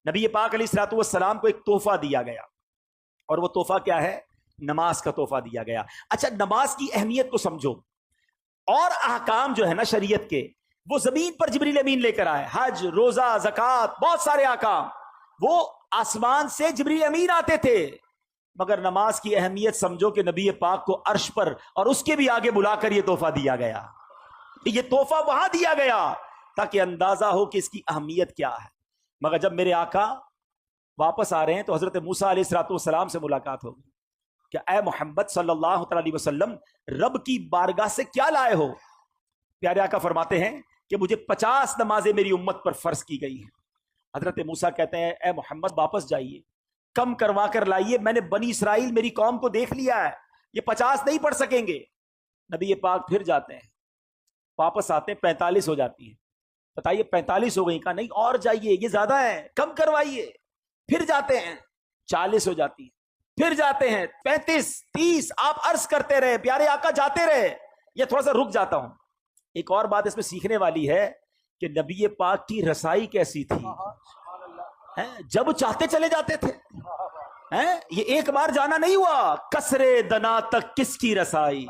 نبی پاک علیہ الصلوۃ والسلام کو ایک تحفہ دیا گیا، اور وہ تحفہ کیا ہے؟ نماز کا تحفہ دیا گیا۔ اچھا، نماز کی اہمیت کو سمجھو، اور احکام جو ہے نا شریعت کے، وہ زمین پر جبریل امین لے کر آئے، حج، روزہ، زکوٰۃ، بہت سارے احکام وہ آسمان سے جبریل امین آتے تھے، مگر نماز کی اہمیت سمجھو کہ نبی پاک کو عرش پر اور اس کے بھی آگے بلا کر یہ تحفہ دیا گیا۔ یہ تحفہ وہاں دیا گیا تاکہ اندازہ ہو کہ اس کی اہمیت کیا ہے۔ مگر جب میرے آقا واپس آ رہے ہیں تو حضرت موسیٰ علیہ الصلوۃ والسلام سے ملاقات ہوگی کہ اے محمد صلی اللہ علیہ وسلم، رب کی بارگاہ سے کیا لائے ہو؟ پیارے آقا فرماتے ہیں کہ مجھے 50 نمازیں میری امت پر فرض کی گئی ہیں۔ حضرت موسیٰ کہتے ہیں اے محمد واپس جائیے، کم کروا کر لائیے، میں نے بنی اسرائیل میری قوم کو دیکھ لیا ہے، یہ 50 نہیں پڑھ سکیں گے۔ نبی پاک پھر جاتے ہیں، واپس آتے ہیں، 45 ہو جاتی ہیں۔ بتائیے 45 ہو گئی؟ کہا نہیں اور جائیے، یہ زیادہ ہے، کم کروائیے۔ پھر جاتے ہیں، 40 ہو جاتی ہیں، پھر جاتے ہیں 35 30، آپ عرض کرتے رہے، پیارے آقا جاتے رہے۔ یہ تھوڑا سا رک جاتا ہوں، ایک اور بات اس میں سیکھنے والی ہے کہ نبی پاک کی رسائی کیسی تھی، جب چاہتے چلے جاتے تھے، یہ ایک بار جانا نہیں ہوا، کسرے دنا تک کس کی رسائی،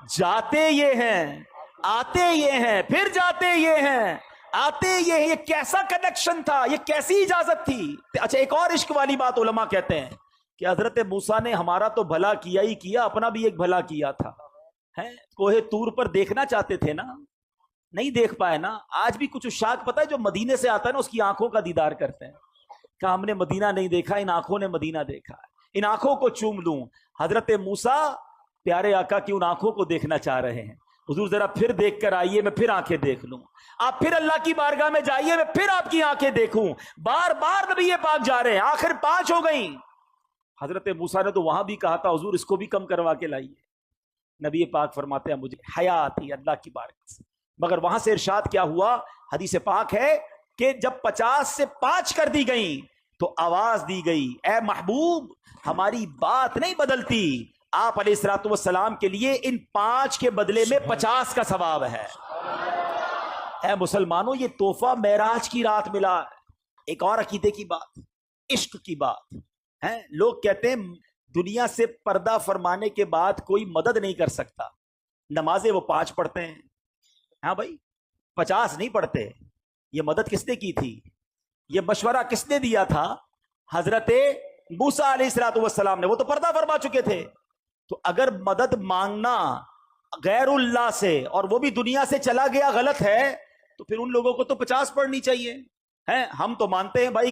جاتے یہ ہیں آتے یہ ہیں، پھر جاتے یہ ہیں آتے یہ ہیں۔ یہ کیسا کنیکشن تھا، یہ کیسی اجازت تھی۔ اچھا، ایک اور عشق والی بات علماء کہتے ہیں کہ حضرت موسیٰ نے ہمارا تو بھلا کیا ہی کیا، اپنا بھی ایک بھلا کیا تھا۔ کوہ طور پر دیکھنا چاہتے تھے نا، نہیں دیکھ پائے نا۔ آج بھی کچھ عشاق پتہ ہے جو مدینے سے آتا ہے نا، اس کی آنکھوں کا دیدار کرتے ہیں کہ ہم نے مدینہ نہیں دیکھا، ان آنکھوں نے مدینہ دیکھا، ان آنکھوں کو چوم لوں۔ حضرت موسیٰ پیارے آقا کی ان آنکھوں کو دیکھنا چاہ رہے ہیں۔ حضور ذرا پھر دیکھ کر آئیے، میں پھر آنکھیں دیکھ لوں۔ آپ پھر اللہ کی بارگاہ میں جائیے، میں پھر آپ کی آنکھیں دیکھوں۔ بار بار نبی پاک جا رہے ہیں، آخر 5 ہو گئیں۔ حضرت موسیٰ نے تو وہاں بھی کہا تھا حضور اس کو بھی کم کروا کے لائیے۔ نبی پاک فرماتے ہیں مجھے حیا آتی اللہ کی بارگاہ سے۔ مگر وہاں سے ارشاد کیا ہوا؟ حدیث پاک ہے کہ جب 50 سے 5 کر دی گئیں تو آواز دی گئی اے محبوب ہماری بات نہیں بدلتی، آپ علیہ الصلوۃ والسلام کے لیے ان 5 کے بدلے میں 50 کا ثواب ہے۔ اے مسلمانوں، یہ تحفہ معراج کی رات ملا۔ ایک اور عقیدے کی بات، عشق کی بات ہے۔ لوگ کہتے ہیں دنیا سے پردہ فرمانے کے بعد کوئی مدد نہیں کر سکتا۔ نمازیں وہ 5 پڑھتے ہیں، ہاں بھائی 50 نہیں پڑھتے۔ یہ مدد کس نے کی تھی؟ یہ مشورہ کس نے دیا تھا؟ حضرت موسیٰ علیہ الصلوۃ والسلام نے۔ وہ تو پردہ فرما چکے تھے۔ تو اگر مدد مانگنا غیر اللہ سے اور وہ بھی دنیا سے چلا گیا غلط ہے، تو پھر ان لوگوں کو تو 50 پڑھنی چاہیے۔ ہم تو مانتے ہیں بھائی